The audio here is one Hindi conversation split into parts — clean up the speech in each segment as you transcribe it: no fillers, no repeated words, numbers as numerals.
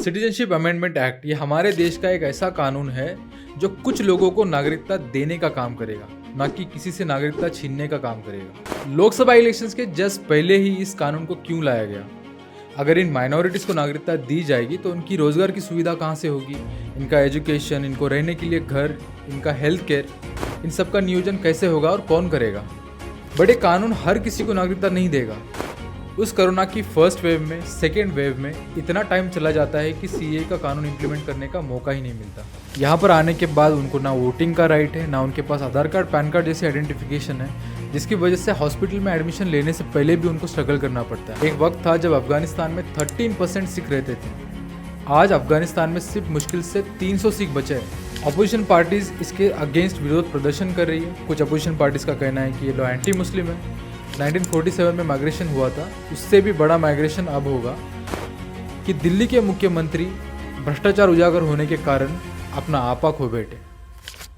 सिटीजनशिप अमेंडमेंट एक्ट ये हमारे देश का एक ऐसा कानून है जो कुछ लोगों को नागरिकता देने का काम करेगा, ना कि किसी से नागरिकता छीनने का काम करेगा। लोकसभा इलेक्शंस के जस्ट पहले ही इस कानून को क्यों लाया गया? अगर इन माइनॉरिटीज़ को नागरिकता दी जाएगी तो उनकी रोज़गार की सुविधा कहाँ से होगी? इनका एजुकेशन, इनको रहने के लिए घर, इनका हेल्थ केयर, इन सब का नियोजन कैसे होगा और कौन करेगा? बड़े कानून हर किसी को नागरिकता नहीं देगा। उस कोरोना की फर्स्ट वेव में, सेकेंड वेव में इतना टाइम चला जाता है कि सीए का कानून इंप्लीमेंट करने का मौका ही नहीं मिलता। यहाँ पर आने के बाद उनको ना वोटिंग का राइट है, ना उनके पास आधार कार्ड, पैन कार्ड जैसी आइडेंटिफिकेशन है, जिसकी वजह से हॉस्पिटल में एडमिशन लेने से पहले भी उनको स्ट्रगल करना पड़ता है। एक वक्त था जब अफगानिस्तान में 13% सिख रहते थे। आज अफगानिस्तान में सिर्फ मुश्किल से 300 सिख बचे हैं। अपोजिशन पार्टीज इसके अगेंस्ट विरोध प्रदर्शन कर रही है। कुछ अपोजिशन पार्टीज का कहना है कि ये लॉ एंटी मुस्लिम है। 1947 में माइग्रेशन हुआ था, उससे भी बड़ा माइग्रेशन अब होगा कि दिल्ली के मुख्यमंत्री भ्रष्टाचार उजागर होने के कारण अपना आपा खो बैठे।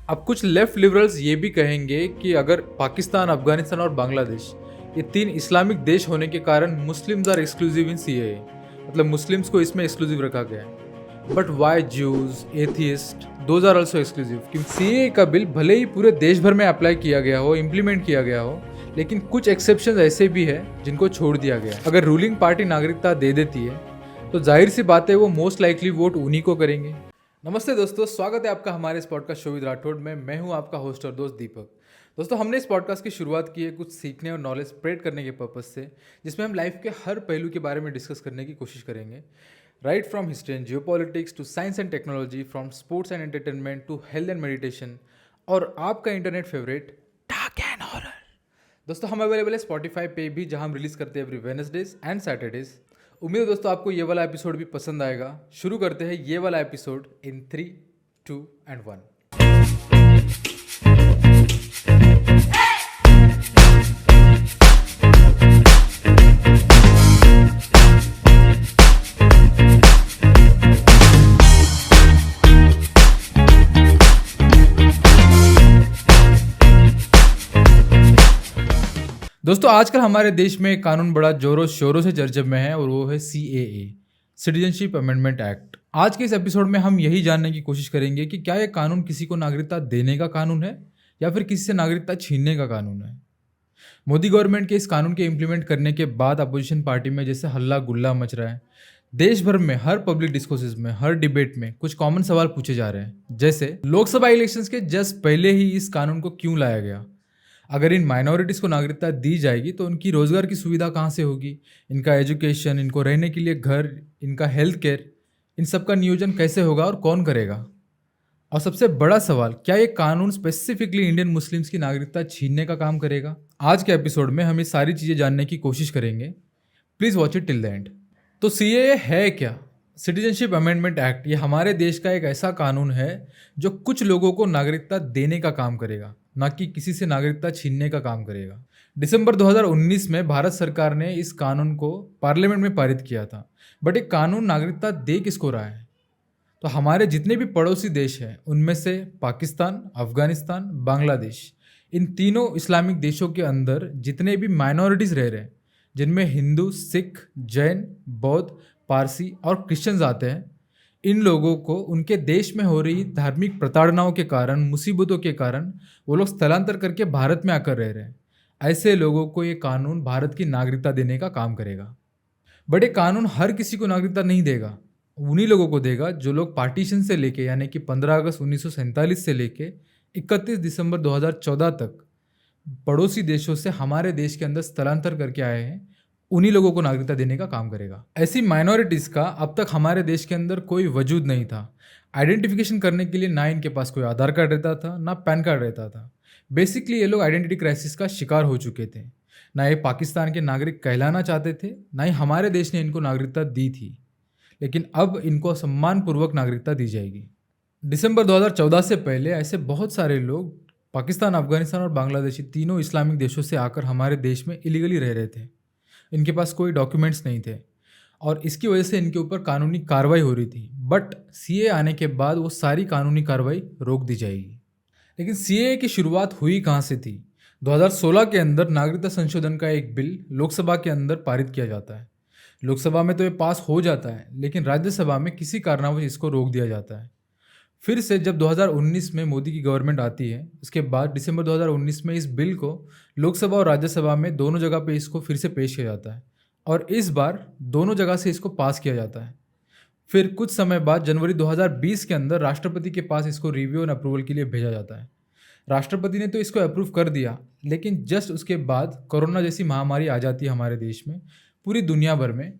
अब कुछ लेफ्ट लिबरल्स ये भी कहेंगे कि अगर पाकिस्तान, अफगानिस्तान और बांग्लादेश ये 3 इस्लामिक देश होने के कारण Muslims are exclusive in CAA, मतलब मुस्लिम्स को इसमें एक्सक्लूसिव रखा गया है। But why Jews, atheist, those are also exclusive? क्योंकि सीएए का बिल भले ही पूरे देश भर में अप्लाई किया गया हो, इम्प्लीमेंट किया गया हो, लेकिन कुछ एक्सेप्शंस ऐसे भी हैं जिनको छोड़ दिया गया। अगर रूलिंग पार्टी नागरिकता दे देती है तो जाहिर सी बात है वो मोस्ट लाइकली वोट उन्हीं को करेंगे। नमस्ते दोस्तों, स्वागत है आपका हमारे इस पॉडकास्ट शो विद राठौड़ में। मैं हूं आपका होस्ट और दोस्त दीपक। दोस्तों, हमने इस पॉडकास्ट की शुरुआत की है कुछ सीखने और नॉलेज स्प्रेड करने के पर्पज से, जिसमें हम लाइफ के हर पहलू के बारे में डिस्कस करने की कोशिश करेंगे। Right from history and geopolitics to science and technology, from sports and entertainment to health and meditation, और आपका internet favourite dark and horror. दोस्तों, हम अवेलेबल है स्पॉटिफाई पे भी, जहां हम रिलीज करते हैं एवरी वेडनेसडेज एंड सैटरडेज। उम्मीद है दोस्तों आपको ये वाला एपिसोड भी पसंद आएगा। शुरू करते हैं ये वाला एपिसोड इन 3, 2 एंड 1। दोस्तों, आजकल हमारे देश में एक कानून बड़ा जोरों शोरों से चर्चा में है और वो है सीएए, सिटीजनशिप अमेंडमेंट एक्ट। आज के इस एपिसोड में हम यही जानने की कोशिश करेंगे कि क्या ये कानून किसी को नागरिकता देने का कानून है या फिर किसी से नागरिकता छीनने का कानून है। मोदी गवर्नमेंट के इस कानून के इम्प्लीमेंट करने के बाद अपोजिशन पार्टी में जैसे हल्ला गुल्ला मच रहा है। देश भर में हर पब्लिक डिस्कोर्सेज में, हर डिबेट में कुछ कॉमन सवाल पूछे जा रहे हैं, जैसे लोकसभा इलेक्शंस के जस्ट पहले ही इस कानून को क्यों लाया गया? अगर इन माइनॉरिटीज़ को नागरिकता दी जाएगी तो उनकी रोज़गार की सुविधा कहाँ से होगी? इनका एजुकेशन, इनको रहने के लिए घर, इनका हेल्थ केयर, इन सब का नियोजन कैसे होगा और कौन करेगा? और सबसे बड़ा सवाल, क्या ये कानून स्पेसिफिकली इंडियन मुस्लिम्स की नागरिकता छीनने का काम करेगा? आज के एपिसोड में हम ये सारी चीज़ें जानने की कोशिश करेंगे। Please watch it till the end. तो सीएए है क्या? सिटीजनशिप अमेंडमेंट एक्ट ये हमारे देश का एक ऐसा कानून है जो कुछ लोगों को नागरिकता देने का काम करेगा, ना कि किसी से नागरिकता छीनने का काम करेगा। दिसंबर 2019 में भारत सरकार ने इस कानून को पार्लियामेंट में पारित किया था। बट एक कानून नागरिकता दे किसको रहा है? तो हमारे जितने भी पड़ोसी देश हैं उनमें से पाकिस्तान, अफगानिस्तान, बांग्लादेश, इन तीनों इस्लामिक देशों के अंदर जितने भी माइनॉरिटीज़ रह रहे हैं, जिनमें हिंदू, सिख, जैन, बौद्ध, पारसी और क्रिश्चियंस आते हैं, इन लोगों को उनके देश में हो रही धार्मिक प्रताड़नाओं के कारण, मुसीबतों के कारण वो लोग स्थलांतर करके भारत में आकर रह रहे हैं। ऐसे लोगों को ये कानून भारत की नागरिकता देने का काम करेगा। बट ये कानून हर किसी को नागरिकता नहीं देगा, उन्हीं लोगों को देगा जो लोग पार्टीशन से लेके, यानी कि 15 अगस्त 1947 से लेके 31 दिसंबर 2014 तक पड़ोसी देशों से हमारे देश के अंदर स्थलांतर करके आए हैं। उन्हीं लोगों को नागरिकता देने का काम करेगा। ऐसी माइनॉरिटीज़ का अब तक हमारे देश के अंदर कोई वजूद नहीं था। आइडेंटिफिकेशन करने के लिए ना इनके पास कोई आधार कार्ड रहता था, ना पैन कार्ड रहता था। बेसिकली ये लोग आइडेंटिटी क्राइसिस का शिकार हो चुके थे। ना ये पाकिस्तान के नागरिक कहलाना चाहते थे, ना ही हमारे देश ने इनको नागरिकता दी थी। लेकिन अब इनको सम्मानपूर्वक नागरिकता दी जाएगी। दिसंबर 2014 से पहले ऐसे बहुत सारे लोग पाकिस्तान, अफगानिस्तान और बांग्लादेश, तीनों इस्लामिक देशों से आकर हमारे देश में इलीगली रह रहे थे। इनके पास कोई डॉक्यूमेंट्स नहीं थे और इसकी वजह से इनके ऊपर कानूनी कार्रवाई हो रही थी। बट सीए आने के बाद वो सारी कानूनी कार्रवाई रोक दी जाएगी। लेकिन सीए की शुरुआत हुई कहाँ से थी? 2016 के अंदर नागरिकता संशोधन का एक बिल लोकसभा के अंदर पारित किया जाता है। लोकसभा में तो ये पास हो जाता है, लेकिन राज्यसभा में किसी कारणवश इसको रोक दिया जाता है। फिर से जब 2019 में मोदी की गवर्नमेंट आती है, उसके बाद दिसंबर 2019 में इस बिल को लोकसभा और राज्यसभा में दोनों जगह पे इसको फिर से पेश किया जाता है और इस बार दोनों जगह से इसको पास किया जाता है। फिर कुछ समय बाद जनवरी 2020 के अंदर राष्ट्रपति के पास इसको रिव्यू और अप्रूवल के लिए भेजा जाता है। राष्ट्रपति ने तो इसको अप्रूव कर दिया, लेकिन जस्ट उसके बाद कोरोना जैसी महामारी आ जाती है हमारे देश में, पूरी दुनिया भर में।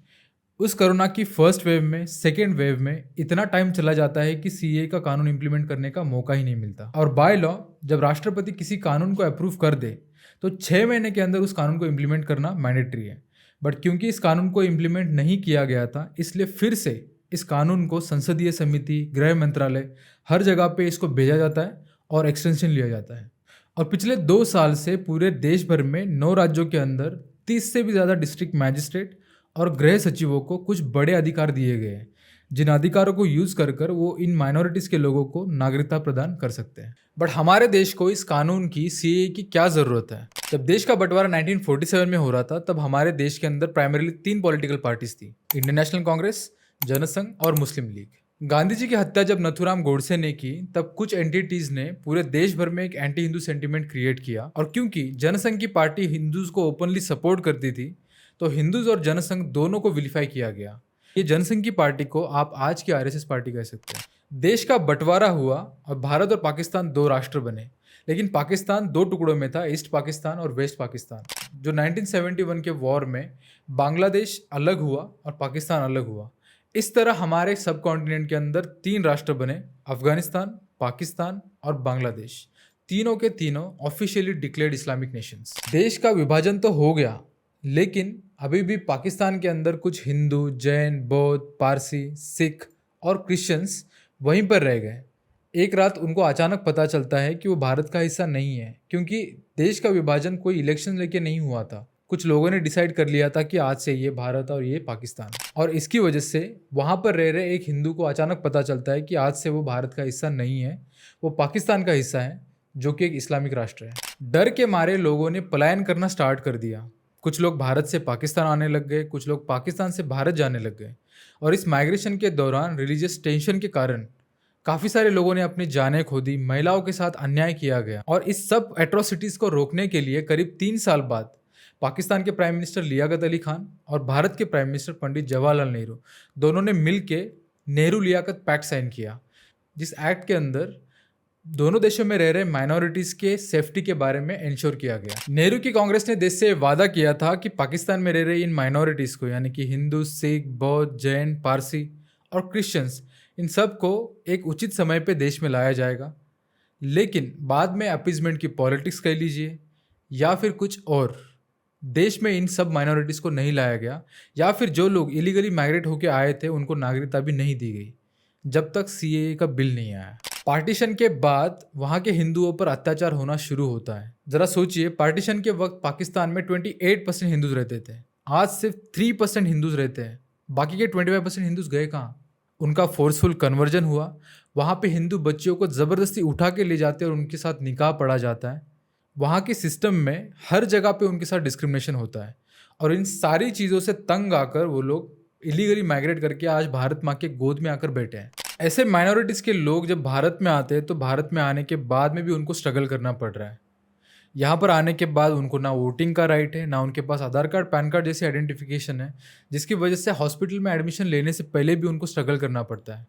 उस कोरोना की फर्स्ट वेव में, सेकेंड वेव में इतना टाइम चला जाता है कि सीए का कानून इंप्लीमेंट करने का मौका ही नहीं मिलता। और बाय लॉ जब राष्ट्रपति किसी कानून को अप्रूव कर दे तो 6 महीने के अंदर उस कानून को इम्प्लीमेंट करना मैंडेटरी है। बट क्योंकि इस कानून को इम्प्लीमेंट नहीं किया गया था, इसलिए फिर से इस कानून को संसदीय समिति, गृह मंत्रालय, हर जगह पे इसको भेजा जाता है और एक्सटेंशन लिया जाता है। और पिछले 2 साल से पूरे देश भर में 9 राज्यों के अंदर 30 से भी ज़्यादा डिस्ट्रिक्ट मैजिस्ट्रेट और गृह सचिवों को कुछ बड़े अधिकार दिए गए हैं, जिन अधिकारों को यूज़ कर कर वो इन माइनॉरिटीज़ के लोगों को नागरिकता प्रदान कर सकते हैं। बट हमारे देश को इस कानून की, सीएए की क्या ज़रूरत है? जब देश का बंटवारा 1947 में हो रहा था, तब हमारे देश के अंदर प्राइमरीली 3 पॉलिटिकल पार्टीज थी: इंडियन नेशनल कांग्रेस, जनसंघ और मुस्लिम लीग। गांधी जी की हत्या जब नथुराम गोडसे ने की, तब कुछ एंटिटीज ने पूरे देश भर में एक एंटी हिंदू सेंटीमेंट क्रिएट किया। और क्योंकि जनसंघ की पार्टी हिंदूज को ओपनली सपोर्ट करती थी, तो हिंदूज और जनसंघ दोनों को विलीफाई किया गया। ये जनसंघ की पार्टी को आप आज की आरएसएस पार्टी कह सकते हैं। देश का बंटवारा हुआ और भारत और पाकिस्तान 2 राष्ट्र बने, लेकिन पाकिस्तान 2 टुकड़ों में था, ईस्ट पाकिस्तान और वेस्ट पाकिस्तान। जो 1971 के वॉर में बांग्लादेश अलग हुआ और पाकिस्तान अलग हुआ, इस तरह हमारे सब कॉन्टिनेंट के अंदर 3 राष्ट्र बने: अफगानिस्तान, पाकिस्तान और बांग्लादेश। तीनों के तीनों ऑफिशियली डिक्लेयर्ड इस्लामिक नेशंस। देश का विभाजन तो हो गया, लेकिन अभी भी पाकिस्तान के अंदर कुछ हिंदू, जैन, बौद्ध, पारसी, सिख और क्रिश्चियंस वहीं पर रह गए। एक रात उनको अचानक पता चलता है कि वो भारत का हिस्सा नहीं है, क्योंकि देश का विभाजन कोई इलेक्शन लेके नहीं हुआ था। कुछ लोगों ने डिसाइड कर लिया था कि आज से ये भारत और ये पाकिस्तान। और इसकी वजह से वहाँ पर रह रहे एक हिंदू को अचानक पता चलता है कि आज से वो भारत का हिस्सा नहीं है, वो पाकिस्तान का हिस्सा है, जो कि एक इस्लामिक राष्ट्र है। डर के मारे लोगों ने पलायन करना स्टार्ट कर दिया। कुछ लोग भारत से पाकिस्तान आने लग गए, कुछ लोग पाकिस्तान से भारत जाने लग गए। और इस माइग्रेशन के दौरान रिलीजियस टेंशन के कारण काफ़ी सारे लोगों ने अपनी जानें खो दी, महिलाओं के साथ अन्याय किया गया। और इस सब एट्रोसिटीज़ को रोकने के लिए करीब 3 साल बाद पाकिस्तान के प्राइम मिनिस्टर लियाकत अली खान और भारत के प्राइम मिनिस्टर पंडित जवाहरलाल नेहरू दोनों ने मिल के नेहरू लियाकत पैक्ट साइन किया, जिस एक्ट के अंदर दोनों देशों में रह रहे माइनॉरिटीज़ के सेफ्टी के बारे में इंश्योर किया गया। नेहरू की कांग्रेस ने देश से वादा किया था कि पाकिस्तान में रह रहे इन माइनॉरिटीज़ को, यानी कि हिंदू, सिख, बौद्ध, जैन, पारसी और क्रिश्चियंस, इन सब को एक उचित समय पे देश में लाया जाएगा। लेकिन बाद में अपीजमेंट की पॉलिटिक्स कह लीजिए या फिर कुछ और, देश में इन सब माइनॉरिटीज़ को नहीं लाया गया, या फिर जो लोग इलीगली माइग्रेट होकर आए थे उनको नागरिकता भी नहीं दी गई, जब तक सीएए का बिल नहीं आया। पार्टीशन के बाद वहाँ के हिंदुओं पर अत्याचार होना शुरू होता है। ज़रा सोचिए, पार्टीशन के वक्त पाकिस्तान में 28% हिंदूज रहते थे, आज सिर्फ 3% हिंदूज रहते हैं। बाकी के 25% हिंदूज गए कहाँ? उनका फोर्सफुल कन्वर्जन हुआ। वहाँ पे हिंदू बच्चियों को ज़बरदस्ती उठा के ले जाते और उनके साथ निकाह पढ़ा जाता है। वहाँ के सिस्टम में हर जगह पे उनके साथ डिस्क्रिमिनेशन होता है। और इन सारी चीज़ों से तंग आकर वो लोग इलीगली माइग्रेट करके आज भारत माँ के गोद में आकर बैठे हैं। ऐसे माइनॉरिटीज़ के लोग जब भारत में आते हैं, तो भारत में आने के बाद में भी उनको स्ट्रगल करना पड़ रहा है। यहाँ पर आने के बाद उनको ना वोटिंग का राइट है, ना उनके पास आधार कार्ड, पैन कार्ड जैसी आइडेंटिफिकेशन है, जिसकी वजह से हॉस्पिटल में एडमिशन लेने से पहले भी उनको स्ट्रगल करना पड़ता है।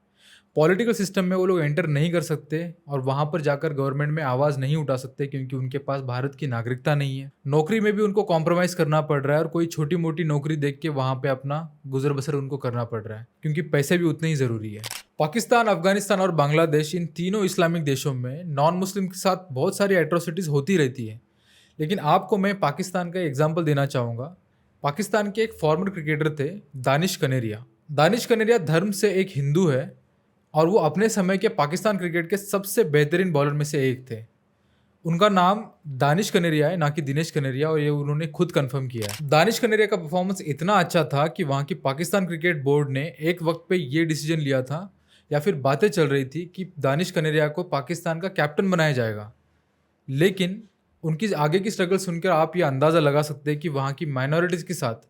पॉलिटिकल सिस्टम में वो लोग एंटर नहीं कर सकते और वहाँ पर जाकर गवर्नमेंट में आवाज़ नहीं उठा सकते, क्योंकि उनके पास भारत की नागरिकता नहीं है। नौकरी में भी उनको कॉम्प्रोमाइज़ करना पड़ रहा है और कोई छोटी मोटी नौकरी देख के वहाँ पे अपना गुजर बसर उनको करना पड़ रहा है, क्योंकि पैसे भी उतने ही ज़रूरी है। पाकिस्तान, अफगानिस्तान और बांग्लादेश, इन तीनों इस्लामिक देशों में नॉन मुस्लिम के साथ बहुत सारी एट्रोसिटीज़ होती रहती है। लेकिन आपको मैं पाकिस्तान का एग्जाम्पल देना चाहूँगा। पाकिस्तान के एक फॉर्मर क्रिकेटर थे दानिश कनेरिया। दानिश कनेरिया धर्म से एक हिंदू है और वो अपने समय के पाकिस्तान क्रिकेट के सबसे बेहतरीन बॉलर में से एक थे। उनका नाम दानिश कनेरिया है, ना कि दिनेश कनेरिया, और ये उन्होंने खुद कंफर्म किया है। दानिश कनेरिया का परफॉर्मेंस इतना अच्छा था कि वहाँ की पाकिस्तान क्रिकेट बोर्ड ने एक वक्त पे ये डिसीजन लिया था, या फिर बातें चल रही थी कि दानिश कनेरिया को पाकिस्तान का कैप्टन बनाया जाएगा। लेकिन उनकी आगे की स्ट्रगल सुनकर आप ये अंदाज़ा लगा सकते हैं कि वहाँ की माइनॉरिटीज़ के साथ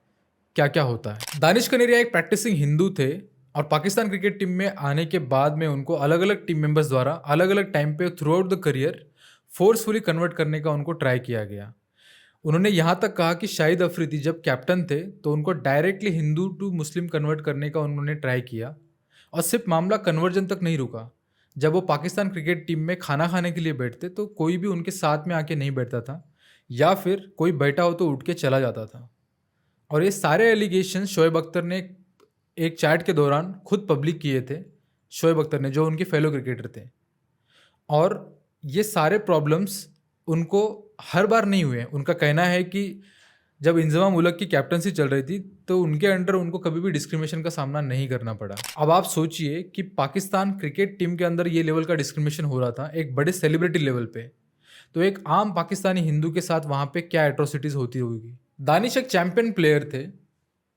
क्या क्या होता है। दानिश कनेरिया एक प्रैक्टिसिंग हिंदू थे और पाकिस्तान क्रिकेट टीम में आने के बाद में उनको अलग अलग टीम मेंबर्स द्वारा अलग अलग टाइम पे through out the career forcefully convert करने का उनको ट्राई किया गया। उन्होंने यहाँ तक कहा कि शाहिद अफरीदी जब कैप्टन थे तो उनको directly Hindu to Muslim convert करने का उन्होंने ट्राई किया, और सिर्फ मामला कन्वर्जन तक नहीं रुका। जब वो पाकिस्तान क्रिकेट टीम में खाना खाने के लिए बैठते तो कोई भी उनके साथ में आके नहीं बैठता था, या फिर कोई बैठा हो तो उठ के चला जाता था। और ये सारे एलिगेशन शोएब अख्तर ने एक चैट के दौरान खुद पब्लिक किए थे, शोएब अख्तर ने, जो उनके फेलो क्रिकेटर थे। और ये सारे प्रॉब्लम्स उनको हर बार नहीं हुए। उनका कहना है कि जब इंजमाम उलग की कैप्टनसी चल रही थी तो उनके अंडर उनको कभी भी डिस्क्रिमिनेशन का सामना नहीं करना पड़ा। अब आप सोचिए कि पाकिस्तान क्रिकेट टीम के अंदर ये लेवल का डिस्क्रिमिनेशन हो रहा था एक बड़े सेलिब्रिटी लेवल पे, तो एक आम पाकिस्तानी हिंदू के साथ वहाँ पे क्या एट्रोसिटीज़ होती होगी। दानिश एक चैंपियन प्लेयर थे।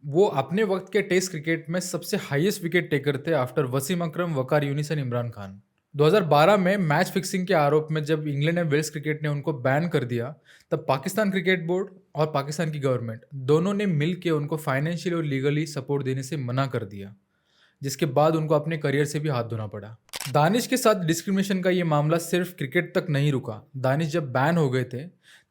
वो अपने वक्त के टेस्ट क्रिकेट में सबसे हाईएस्ट विकेट टेकर थे आफ्टर वसीम अकरम, वकार यूनिस एंड इमरान खान। 2012 में मैच फिक्सिंग के आरोप में जब इंग्लैंड एंड वेल्स क्रिकेट ने उनको बैन कर दिया, तब पाकिस्तान क्रिकेट बोर्ड और पाकिस्तान की गवर्नमेंट दोनों ने मिल के उनको फाइनेंशियल और लीगली सपोर्ट देने से मना कर दिया, जिसके बाद उनको अपने करियर से भी हाथ धोना पड़ा। दानिश के साथ डिस्क्रिमिनेशन का ये मामला सिर्फ क्रिकेट तक नहीं रुका। दानिश जब बैन हो गए थे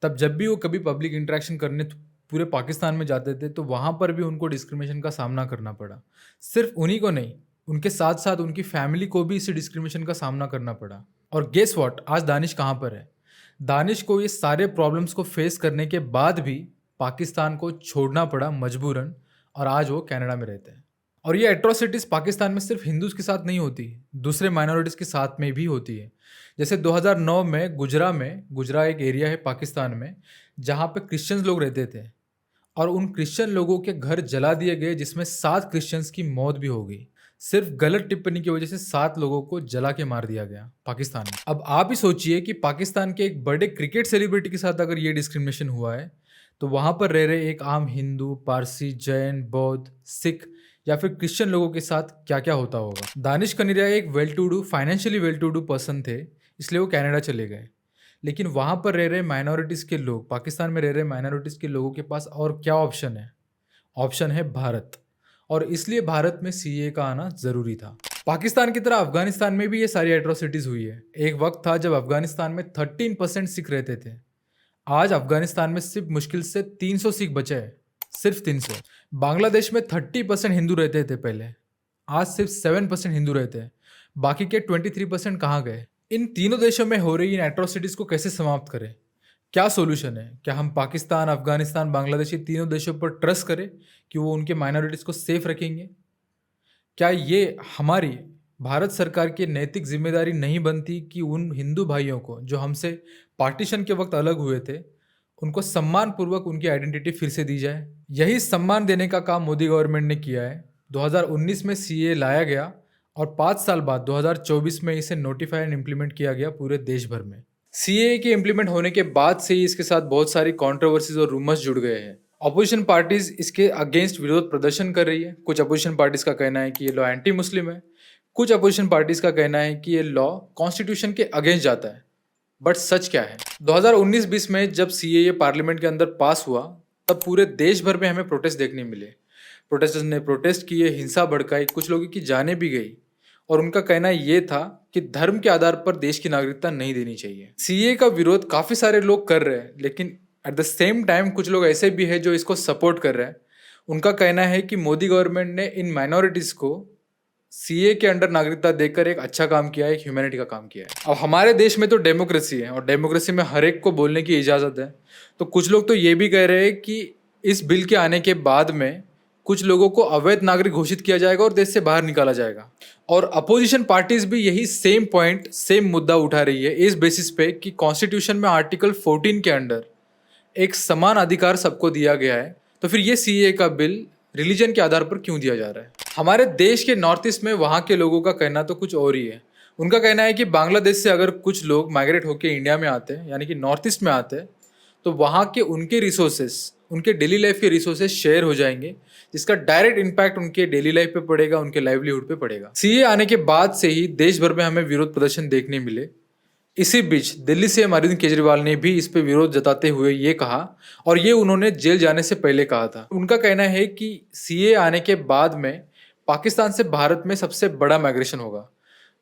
तब जब भी वो कभी पब्लिक इंटरेक्शन करने पूरे पाकिस्तान में जाते थे तो वहाँ पर भी उनको डिस्क्रिमिनेशन का सामना करना पड़ा। सिर्फ उन्हीं को नहीं, उनके साथ साथ उनकी फैमिली को भी इसी डिस्क्रिमिनेशन का सामना करना पड़ा। और गेस व्हाट, आज दानिश कहाँ पर है? दानिश को ये सारे प्रॉब्लम्स को फेस करने के बाद भी पाकिस्तान को छोड़ना पड़ा मजबूरन, और आज वो कनाडा में रहते हैं। और ये एट्रोसिटीज़ पाकिस्तान में सिर्फ हिंदूज़ के साथ नहीं होती, दूसरे माइनॉरिटीज़ के साथ में भी होती है। जैसे 2009 में गुजरा एक एरिया है पाकिस्तान में जहाँ पे क्रिश्चियंस लोग रहते थे, और उन क्रिश्चियन लोगों के घर जला दिए गए, जिसमें 7 क्रिश्चियंस की मौत भी हो गई। सिर्फ गलत टिप्पणी की वजह से 7 लोगों को जला के मार दिया गया पाकिस्तान में। अब आप ही सोचिए कि पाकिस्तान के एक बड़े क्रिकेट सेलिब्रिटी के साथ अगर ये डिस्क्रिमिनेशन हुआ है, तो वहाँ पर रह रहे एक आम हिंदू, पारसी, जैन, बौद्ध, सिख या फिर क्रिश्चियन लोगों के साथ क्या क्या होता होगा। दानिश कनेरिया एक financially well to do person थे, इसलिए वो कनाडा चले गए। लेकिन वहाँ पर रह रहे माइनॉरिटीज़ के लोग, पाकिस्तान में रह रहे माइनॉरिटीज़ के लोगों के पास और क्या ऑप्शन है? ऑप्शन है भारत, और इसलिए भारत में सीए का आना ज़रूरी था। पाकिस्तान की तरह अफगानिस्तान में भी ये सारी एट्रोसिटीज़ हुई है। एक वक्त था जब अफगानिस्तान में 13% सिख रहते थे। आज अफगानिस्तान में सिर्फ मुश्किल से 300 सिख बचे हैं, सिर्फ 300। बांग्लादेश में 30% हिंदू रहते थे पहले, आज सिर्फ 7% हिंदू रहते हैं। बाकी के 23% कहाँ गए? इन तीनों देशों में हो रही इन एट्रोसिटीज़ को कैसे समाप्त करें? क्या सोल्यूशन है? क्या हम पाकिस्तान, अफगानिस्तान, बांग्लादेश, ये तीनों देशों पर ट्रस्ट करें कि वो उनके माइनॉरिटीज़ को सेफ रखेंगे? क्या ये हमारी भारत सरकार की नैतिक जिम्मेदारी नहीं बनती कि उन हिंदू भाइयों को जो हमसे पार्टीशन के वक्त अलग हुए थे, उनको सम्मानपूर्वक उनकी आइडेंटिटी फिर से दी जाए? यही सम्मान देने का काम मोदी गवर्नमेंट ने किया है। 2019 में सीए लाया गया और 5 साल बाद 2024 में इसे नोटिफाई एंड इम्प्लीमेंट किया गया पूरे देश भर में। सीए के इम्प्लीमेंट होने के बाद से ही इसके साथ बहुत सारी कॉन्ट्रोवर्सीज और रूमर्स जुड़ गए हैं। अपोजिशन पार्टीज इसके अगेंस्ट विरोध प्रदर्शन कर रही है। कुछ अपोजिशन पार्टीज का कहना है कि ये लॉ एंटी मुस्लिम है, कुछ अपोजिशन पार्टीज का कहना है कि ये लॉ कॉन्स्टिट्यूशन के अगेंस्ट जाता है। बट सच क्या है? 2019-20 में जब सीएए पार्लियामेंट के अंदर पास हुआ तब पूरे देश भर में हमें प्रोटेस्ट देखने मिले। प्रोटेस्टर्स ने प्रोटेस्ट किए, हिंसा भड़काई, कुछ लोगों की जानें भी गई, और उनका कहना ये था कि धर्म के आधार पर देश की नागरिकता नहीं देनी चाहिए। सीए का विरोध काफ़ी सारे लोग कर रहे हैं, लेकिन एट द सेम टाइम कुछ लोग ऐसे भी हैं जो इसको सपोर्ट कर रहे हैं। उनका कहना है कि मोदी गवर्नमेंट ने इन माइनॉरिटीज़ को सीए के अंडर नागरिकता देकर एक अच्छा काम किया है, एक ह्यूमैनिटी का काम किया है। अब हमारे देश में तो डेमोक्रेसी है, और डेमोक्रेसी में हर एक को बोलने की इजाज़त है। तो कुछ लोग तो ये भी कह रहे हैं कि इस बिल के आने के बाद में कुछ लोगों को अवैध नागरिक घोषित किया जाएगा और देश से बाहर निकाला जाएगा। और अपोजिशन पार्टीज भी यही सेम पॉइंट, सेम मुद्दा उठा रही है इस बेसिस पे कि कॉन्स्टिट्यूशन में आर्टिकल 14 के अंडर एक समान अधिकार सबको दिया गया है, तो फिर ये सीए का बिल रिलीजन के आधार पर क्यों दिया जा रहा है? हमारे देश के नॉर्थ ईस्ट में वहाँ के लोगों का कहना तो कुछ और ही है। उनका कहना है कि बांग्लादेश से अगर कुछ लोग माइग्रेट होकर इंडिया में आते हैं, यानी कि नॉर्थ ईस्ट में आते हैं, तो वहाँ के उनके रिसोर्सेस, उनके डेली लाइफ के रिसोर्सेस शेयर हो जाएंगे, जिसका डायरेक्ट इम्पैक्ट उनके डेली लाइफ पे पड़ेगा, उनके लाइवलीहुड पे पड़ेगा। सीए आने के बाद से ही देश भर में हमें विरोध प्रदर्शन देखने मिले। इसी बीच दिल्ली सीएम अरविंद केजरीवाल ने भी इस पे विरोध जताते हुए ये कहा, और ये उन्होंने जेल जाने से पहले कहा था। उनका कहना है कि सीए आने के बाद में पाकिस्तान से भारत में सबसे बड़ा माइग्रेशन होगा।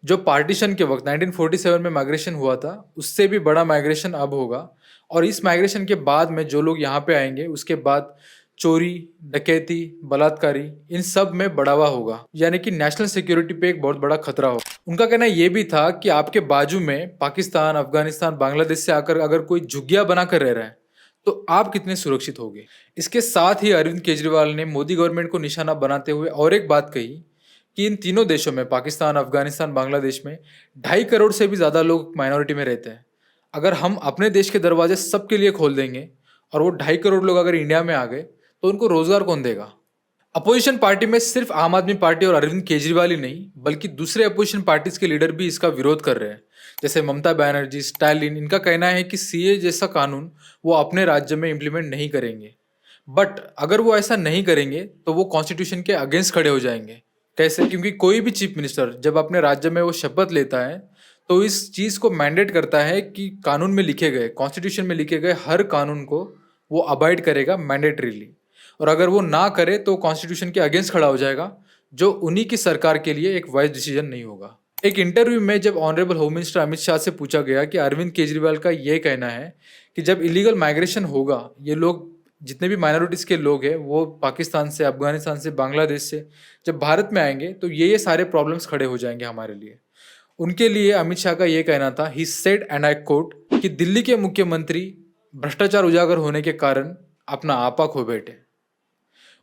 जो पार्टीशन के वक्त 1947 में माइग्रेशन हुआ था, उससे भी बड़ा माइग्रेशन अब होगा। और इस माइग्रेशन के बाद में जो लोग यहाँ पे आएंगे, उसके बाद चोरी, डकैती, बलात्कारी, इन सब में बढ़ावा होगा, यानी कि नेशनल सिक्योरिटी पे एक बहुत बड़ा खतरा होगा। उनका कहना ये भी था कि आपके बाजू में पाकिस्तान, अफगानिस्तान, बांग्लादेश से आकर अगर कोई झुग्गियां बनाकर रह रहा है तो आप कितने सुरक्षित होंगे। इसके साथ ही अरविंद केजरीवाल ने मोदी गवर्नमेंट को निशाना बनाते हुए और एक बात कही कि इन तीनों देशों में, पाकिस्तान, अफगानिस्तान, बांग्लादेश में 2.5 करोड़ से भी ज़्यादा लोग माइनॉरिटी में रहते हैं। अगर हम अपने देश के दरवाजे सबके लिए खोल देंगे और वो 2.5 करोड़ लोग अगर इंडिया में आ गए तो उनको रोजगार कौन देगा। अपोजिशन पार्टी में सिर्फ आम आदमी पार्टी और अरविंद केजरीवाल ही नहीं, बल्कि दूसरे अपोजिशन पार्टीज के लीडर भी इसका विरोध कर रहे हैं, जैसे ममता बनर्जी, स्टालिन। इनका कहना है कि सीए जैसा कानून वो अपने राज्य में इम्प्लीमेंट नहीं करेंगे। बट अगर वो ऐसा नहीं करेंगे तो वो कॉन्स्टिट्यूशन के अगेंस्ट खड़े हो जाएंगे। कैसे? क्योंकि कोई भी चीफ मिनिस्टर जब अपने राज्य में वो शपथ लेता है तो इस चीज़ को मैंडेट करता है कि कानून में लिखे गए, कॉन्स्टिट्यूशन में लिखे गए हर कानून को वो अबाइड करेगा मैंडेटरीली। और अगर वो ना करे तो कॉन्स्टिट्यूशन के अगेंस्ट खड़ा हो जाएगा, जो उन्हीं की सरकार के लिए एक वाइज डिसीजन नहीं होगा। एक इंटरव्यू में जब honourable home minister Amit Shah से पूछा गया कि अरविंद केजरीवाल का ये कहना है कि जब इलीगल माइग्रेशन होगा, ये लोग जितने भी माइनॉरिटीज़ के लोग हैं वो पाकिस्तान से, अफगानिस्तान से, बांग्लादेश से जब भारत में आएंगे तो ये सारे प्रॉब्लम्स खड़े हो जाएंगे हमारे लिए। उनके लिए अमित शाह का ये कहना था, he said and I quote, कि दिल्ली के मुख्यमंत्री भ्रष्टाचार उजागर होने के कारण अपना आपा खो बैठे।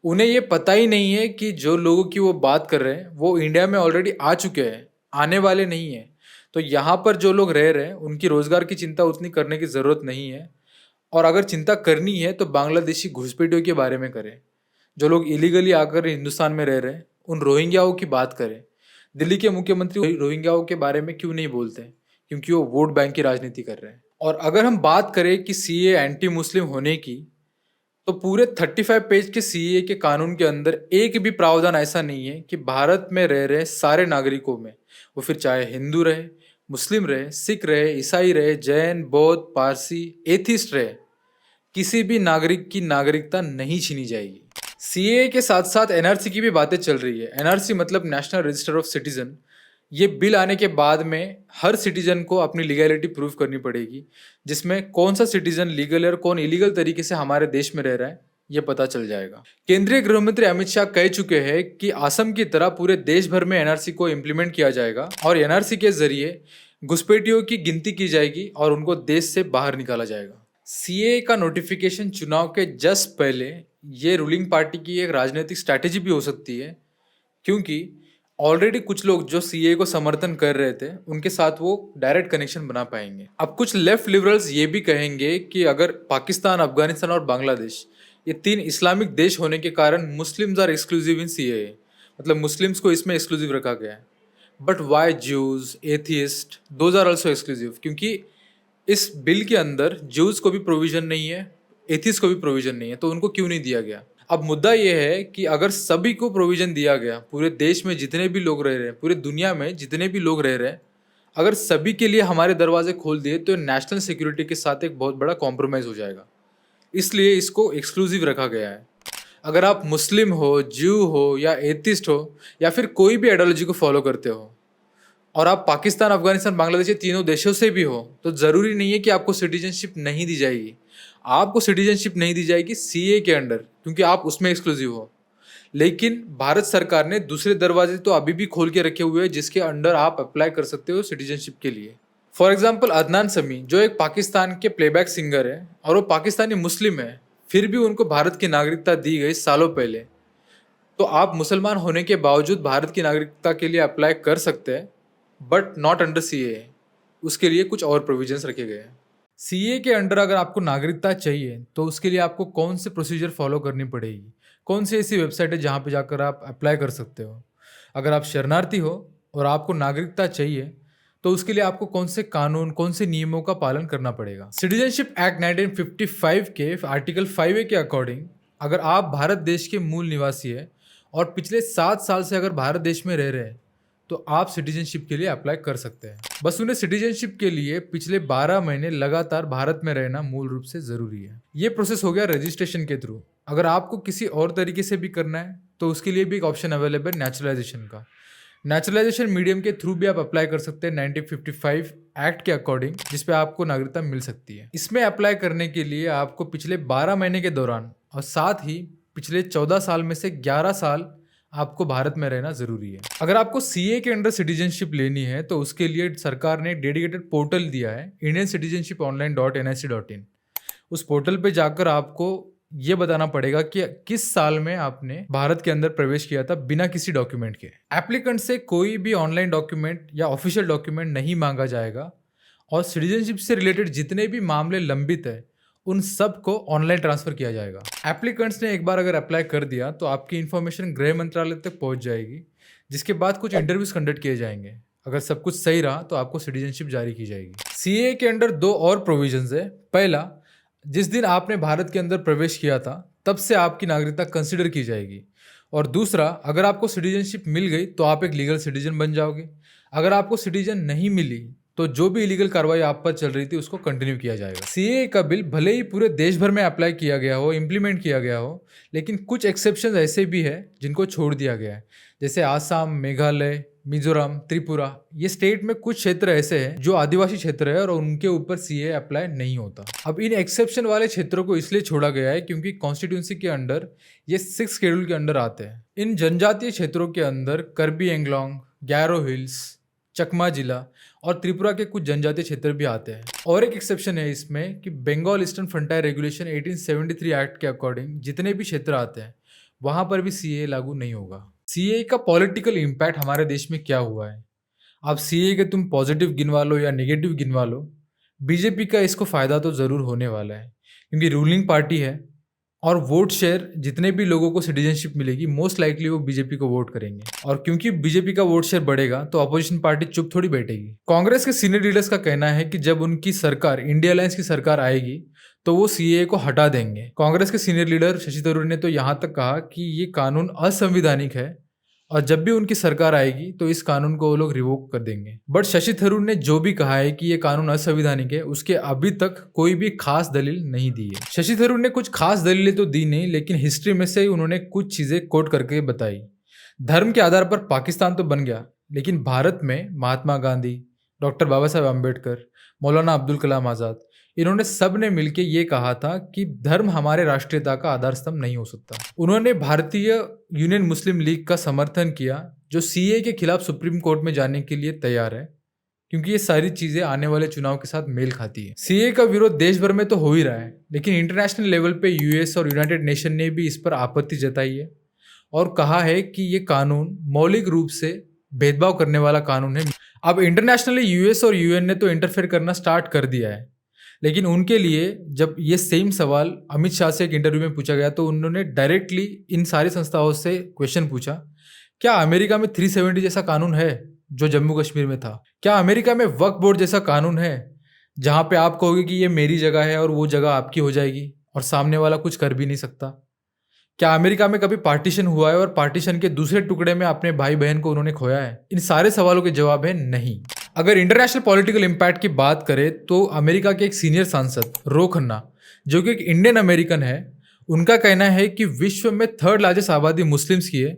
उन्हें ये पता ही नहीं है कि जो लोगों की वो बात कर रहे हैं वो इंडिया में ऑलरेडी आ चुके हैं, आने वाले नहीं हैं। तो यहाँ पर जो लोग रह रहे हैं उनकी रोज़गार की चिंता उतनी करने की ज़रूरत नहीं है। और अगर चिंता करनी है तो बांग्लादेशी घुसपैठियों के बारे में करें, जो लोग इलीगली आकर हिंदुस्तान में रह रहे हैं, उन रोहिंग्याओं की बात करें। दिल्ली के मुख्यमंत्री रोहिंग्याओं के बारे में क्यों नहीं बोलते? क्योंकि वो वोट बैंक की राजनीति कर रहे हैं। और अगर हम बात करें कि सीए एंटी मुस्लिम होने की, तो पूरे 35 पेज के सीए के कानून के अंदर एक भी प्रावधान ऐसा नहीं है कि भारत में रह रहे सारे नागरिकों में, वो फिर चाहे हिंदू रहे, मुस्लिम रहे, सिख रहे, ईसाई रहे, जैन, बौद्ध, पारसी, एथिस्ट रहे, किसी भी नागरिक की नागरिकता नहीं छीनी जाएगी। सीए के साथ साथ एनआरसी की भी बातें चल रही है। एनआरसी मतलब नेशनल रजिस्टर ऑफ सिटीजन। ये बिल आने के बाद में हर सिटीजन को अपनी लीगैलिटी प्रूव करनी पड़ेगी, जिसमें कौन सा सिटीजन लीगल है और कौन इलीगल तरीके से हमारे देश में रह रहा है ये पता चल जाएगा। केंद्रीय गृह मंत्री अमित शाह कह चुके हैं कि असम की तरह पूरे देश भर में एनआरसी को इम्प्लीमेंट किया जाएगा और एनआरसी के जरिए घुसपैठियों की गिनती की जाएगी और उनको देश से बाहर निकाला जाएगा। सीए का नोटिफिकेशन चुनाव के जस्ट पहले ये रूलिंग पार्टी की एक राजनीतिक स्ट्रैटेजी भी हो सकती है, क्योंकि ऑलरेडी कुछ लोग जो सीए को समर्थन कर रहे थे उनके साथ वो डायरेक्ट कनेक्शन बना पाएंगे। अब कुछ लेफ्ट लिबरल्स ये भी कहेंगे कि अगर पाकिस्तान, अफगानिस्तान और बांग्लादेश ये 3 इस्लामिक देश होने के कारण Muslims are exclusive in CAA, मतलब मुस्लिम्स को इसमें एक्सक्लूसिव रखा गया है। But why Jews, atheist, those are also exclusive, क्योंकि इस बिल के अंदर ज्यूज को भी प्रोविजन नहीं है, एथियस्ट को भी प्रोविजन नहीं है, तो उनको क्यों नहीं दिया गया। अब मुद्दा यह है कि अगर सभी को प्रोविजन दिया गया, पूरे देश में जितने भी लोग रह रहे हैं, पूरे दुनिया में जितने भी लोग रह रहे हैं, अगर सभी के लिए हमारे दरवाजे खोल दिए तो नेशनल सिक्योरिटी के साथ एक बहुत बड़ा कॉम्प्रोमाइज़ हो जाएगा। इसलिए इसको एक्सक्लूसिव रखा गया है। अगर आप मुस्लिम हो, ज्यू हो या एथिस्ट हो या फिर कोई भी आइडियोलॉजी को फॉलो करते हो और आप पाकिस्तान, अफगानिस्तान, बांग्लादेश, ये तीनों देशों से भी हो, तो ज़रूरी नहीं है कि आपको सिटीजनशिप नहीं दी जाएगी। आपको सिटीजनशिप नहीं दी जाएगी सीए के अंडर, क्योंकि आप उसमें एक्सक्लूसिव हो। लेकिन भारत सरकार ने दूसरे दरवाजे तो अभी भी खोल के रखे हुए हैं जिसके अंडर आप अप्लाई कर सकते हो सिटीजनशिप के लिए। फॉर एग्जाम्पल अदनान समी, जो एक पाकिस्तान के प्लेबैक सिंगर है और वो पाकिस्तानी मुस्लिम है, फिर भी उनको भारत की नागरिकता दी गई सालों पहले। तो आप मुसलमान होने के बावजूद भारत की नागरिकता के लिए अप्लाई कर सकते हैं, बट नॉट अंडर सीए। उसके लिए कुछ और प्रोविजंस रखे गए हैं। सीए के अंडर अगर आपको नागरिकता चाहिए तो उसके लिए आपको कौन से प्रोसीजर फॉलो करनी पड़ेगी, कौन सी ऐसी वेबसाइट है जहाँ पे जाकर आप अप्लाई कर सकते हो। अगर आप शरणार्थी हो और आपको नागरिकता चाहिए तो उसके लिए आपको कौन से कानून, कौन से नियमों का पालन करना पड़ेगा। सिटीजनशिप एक्ट 1955 के आर्टिकल 5A के अकॉर्डिंग अगर आप भारत देश के मूल निवासी है और पिछले 7 साल से अगर भारत देश में रह रहे हैं तो आप सिटीजनशिप के लिए अप्लाई कर सकते हैं। बस उन्हें सिटीजनशिप के लिए पिछले 12 महीने लगातार भारत में रहना मूल रूप से जरूरी है। ये प्रोसेस हो गया रजिस्ट्रेशन के थ्रू। अगर आपको किसी और तरीके से भी करना है तो उसके लिए भी एक ऑप्शन अवेलेबल है नेचुरलाइजेशन का। नेचुरलाइजेशन मीडियम के थ्रू भी आप अप्लाई कर सकते हैं 1955 एक्ट के अकॉर्डिंग, जिसपे आपको नागरिकता मिल सकती है। इसमें अप्लाई करने के लिए आपको पिछले 12 महीने के दौरान और साथ ही पिछले 14 साल में से 11 साल आपको भारत में रहना जरूरी है। अगर आपको सीए के अंडर सिटीजनशिप लेनी है तो उसके लिए सरकार ने डेडिकेटेड पोर्टल दिया है indiancitizenship.online.nic.in। उस पोर्टल पे जाकर आपको ये बताना पड़ेगा कि किस साल में आपने भारत के अंदर प्रवेश किया था बिना किसी डॉक्यूमेंट के। एप्लीकेंट से कोई भी ऑनलाइन डॉक्यूमेंट या ऑफिशियल डॉक्यूमेंट नहीं मांगा जाएगा और सिटीजनशिप से रिलेटेड जितने भी मामले लंबित है उन सब को ऑनलाइन ट्रांसफर किया जाएगा। एप्लीकेंट्स ने एक बार अगर अप्लाई कर दिया तो आपकी इन्फॉर्मेशन गृह मंत्रालय तक पहुंच जाएगी, जिसके बाद कुछ इंटरव्यूज कंडक्ट किए जाएंगे। अगर सब कुछ सही रहा तो आपको सिटीजनशिप जारी की जाएगी। सीए के अंडर 2 और प्रोविजंस है। पहला, जिस दिन आपने भारत के अंदर प्रवेश किया था तब से आपकी नागरिकता कंसिडर की जाएगी, और दूसरा, अगर आपको सिटीजनशिप मिल गई तो आप एक लीगल सिटीजन बन जाओगे। अगर आपको सिटीजन नहीं मिली तो जो भी इलीगल कार्रवाई आप पर चल रही थी उसको कंटिन्यू किया जाएगा। सीए का बिल भले ही पूरे देश भर में अप्लाई किया गया हो, इम्प्लीमेंट किया गया हो, लेकिन कुछ एक्सेप्शंस ऐसे भी है जिनको छोड़ दिया गया है, जैसे आसाम, मेघालय, मिजोरम, त्रिपुरा। ये स्टेट में कुछ क्षेत्र ऐसे हैं जो आदिवासी क्षेत्र है और उनके ऊपर सीए अप्लाई नहीं होता। अब इन एक्सेप्शन वाले क्षेत्रों को इसलिए छोड़ा गया है क्योंकि कॉन्स्टिट्यूंसी के अंडर ये 6 शेड्यूल के अंडर आते हैं। इन जनजातीय क्षेत्रों के अंदर कर्बी एंगलोंग, गैरो हिल्स, चकमा जिला और त्रिपुरा के कुछ जनजातीय क्षेत्र भी आते हैं। और एक एक्सेप्शन है इसमें कि Bengal eastern frontier regulation 1873 act के अकॉर्डिंग जितने भी क्षेत्र आते हैं वहां पर भी सीए लागू नहीं होगा। सीए का पॉलिटिकल इम्पैक्ट हमारे देश में क्या हुआ है, अब सीए के तुम पॉजिटिव गिनवा लो या नेगेटिव गिनवा लो, बीजेपी का इसको फायदा तो जरूर होने वाला है क्योंकि रूलिंग पार्टी है और वोट शेयर जितने भी लोगों को सिटीजनशिप मिलेगी मोस्ट लाइकली वो बीजेपी को वोट करेंगे। और क्योंकि बीजेपी का वोट शेयर बढ़ेगा तो अपोजिशन पार्टी चुप थोड़ी बैठेगी। कांग्रेस के सीनियर लीडर्स का कहना है कि जब उनकी सरकार, इंडिया अलायंस की सरकार आएगी तो वो सीए को हटा देंगे। कांग्रेस के सीनियर लीडर शशि थरूर ने तो यहाँ तक कहा कि ये कानून असंवैधानिक है और जब भी उनकी सरकार आएगी तो इस कानून को वो लोग रिवोक कर देंगे। बट शशि थरूर ने जो भी कहा है कि ये कानून असंवैधानिक है उसके अभी तक कोई भी खास दलील नहीं दी है। शशि थरूर ने कुछ खास दलीलें तो दी नहीं, लेकिन हिस्ट्री में से उन्होंने कुछ चीजें कोट करके बताई। धर्म के आधार पर पाकिस्तान तो बन गया, लेकिन भारत में महात्मा गांधी, डॉक्टर बाबा साहब अम्बेडकर, मौलाना अब्दुल कलाम आजाद, इन्होंने सब ने मिलकर ये कहा था कि धर्म हमारे राष्ट्रीयता का आधार स्तंभ नहीं हो सकता। उन्होंने भारतीय यूनियन मुस्लिम लीग का समर्थन किया जो सीए के खिलाफ सुप्रीम कोर्ट में जाने के लिए तैयार है, क्योंकि ये सारी चीजें आने वाले चुनाव के साथ मेल खाती है। सीए का विरोध देश भर में तो हो ही रहा है, लेकिन इंटरनेशनल लेवल पे यूएस और यूनाइटेड नेशन ने भी इस पर आपत्ति जताई है और कहा है कि ये कानून मौलिक रूप से भेदभाव करने वाला कानून है। अब इंटरनेशनली यूएस और यूएन ने तो इंटरफेयर करना स्टार्ट कर दिया है, लेकिन उनके लिए जब ये सेम सवाल अमित शाह से एक इंटरव्यू में पूछा गया तो उन्होंने डायरेक्टली इन सारी संस्थाओं से क्वेश्चन पूछा, क्या अमेरिका में 370 जैसा कानून है जो जम्मू कश्मीर में था? क्या अमेरिका में वक्फ बोर्ड जैसा कानून है जहां पे आप कहोगे कि ये मेरी जगह है और वो जगह आपकी हो जाएगी और सामने वाला कुछ कर भी नहीं सकता? क्या अमेरिका में कभी पार्टीशन हुआ है और पार्टीशन के दूसरे टुकड़े में अपने भाई बहन को उन्होंने खोया है? इन सारे सवालों के जवाब है नहीं। अगर इंटरनेशनल पॉलिटिकल इम्पैक्ट की बात करें तो अमेरिका के एक सीनियर सांसद रो खन्ना, जो कि एक इंडियन अमेरिकन है, उनका कहना है कि विश्व में 3rd लार्जेस्ट आबादी मुस्लिम्स की है,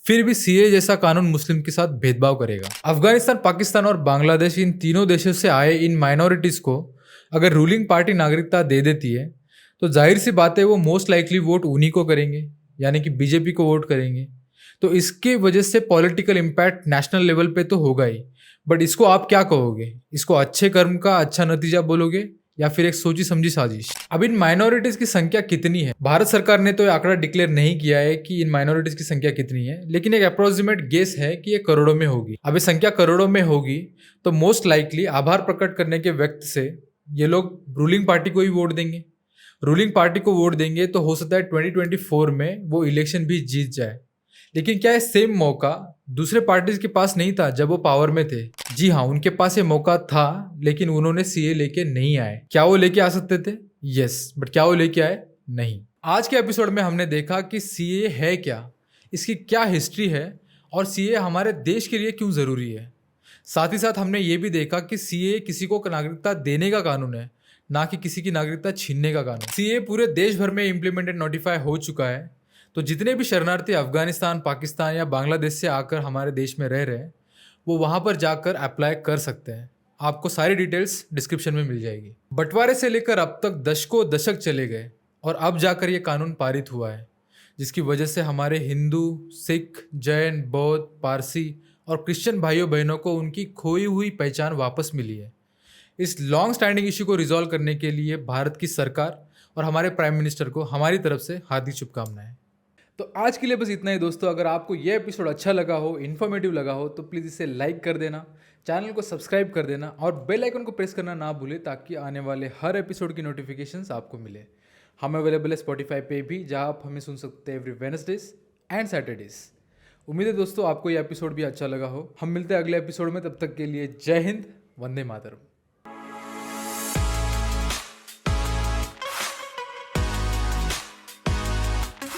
फिर भी सीए जैसा कानून मुस्लिम के साथ भेदभाव करेगा। अफगानिस्तान, पाकिस्तान और बांग्लादेश, इन तीनों देशों से आए इन माइनॉरिटीज को अगर रूलिंग पार्टी नागरिकता दे देती है तो जाहिर सी बात है वो मोस्ट लाइकली वोट उन्हीं को करेंगे, यानी कि बीजेपी को वोट करेंगे। तो इसके वजह से पॉलिटिकल इम्पैक्ट नेशनल लेवल पे तो होगा ही, बट इसको आप क्या कहोगे? इसको अच्छे कर्म का अच्छा नतीजा बोलोगे या फिर एक सोची समझी साजिश? अब इन माइनॉरिटीज की संख्या कितनी है? भारत सरकार ने तो ये आंकड़ा डिक्लेयर नहीं किया है कि इन माइनॉरिटीज की संख्या कितनी है, लेकिन एक अप्रोक्सीमेट गेस है कि ये करोड़ों में होगी। अब ये संख्या करोड़ों में होगी तो मोस्ट लाइकली आभार प्रकट करने के व्यक्त से ये लोग रूलिंग पार्टी को ही वोट देंगे। रूलिंग पार्टी को वोट देंगे तो हो सकता है 2024 में वो इलेक्शन भी जीत जाए। लेकिन क्या ये सेम मौका दूसरे पार्टीज के पास नहीं था जब वो पावर में थे? जी हाँ, उनके पास ये मौका था, लेकिन उन्होंने सीए लेके नहीं आए। क्या वो लेके आ सकते थे? यस, बट क्या वो लेके आए? नहीं। आज के एपिसोड में हमने देखा कि सीए है क्या, इसकी क्या हिस्ट्री है और सीए हमारे देश के लिए क्यों जरूरी है। साथ ही साथ हमने ये भी देखा कि सीए किसी को नागरिकता देने का कानून है, ना कि किसी की नागरिकता छीनने का कानून। सीए पूरे देश भर में इम्प्लीमेंटेड नोटिफाई हो चुका है। तो जितने भी शरणार्थी अफगानिस्तान, पाकिस्तान या बांग्लादेश से आकर हमारे देश में रह रहे हैं, वो वहाँ पर जाकर अप्लाई कर सकते हैं। आपको सारी डिटेल्स डिस्क्रिप्शन में मिल जाएगी। बंटवारे से लेकर अब तक दशकों दशक चले गए और अब जाकर ये कानून पारित हुआ है, जिसकी वजह से हमारे हिंदू, सिख, जैन, बौद्ध, पारसी और क्रिश्चियन भाइयों बहनों को उनकी खोई हुई पहचान वापस मिली है। इस लॉन्ग स्टैंडिंग इशू को रिजॉल्व करने के लिए भारत की सरकार और हमारे प्राइम मिनिस्टर को हमारी तरफ से हार्दिक शुभकामनाएं। तो आज के लिए बस इतना ही दोस्तों। अगर आपको यह एपिसोड अच्छा लगा हो, इन्फॉर्मेटिव लगा हो, तो प्लीज़ इसे लाइक कर देना, चैनल को सब्सक्राइब कर देना और बेल आइकन को प्रेस करना ना भूलें, ताकि आने वाले हर एपिसोड की नोटिफिकेशंस आपको मिले। हम अवेलेबल है स्पॉटिफाई पे भी, जहां आप हमें सुन सकते हैं एवरी वेडनेसडेज एंड सैटरडेज। उम्मीद है दोस्तों आपको ये एपिसोड भी अच्छा लगा हो। हम मिलते हैं अगले एपिसोड में, तब तक के लिए जय हिंद, वंदे मातरम।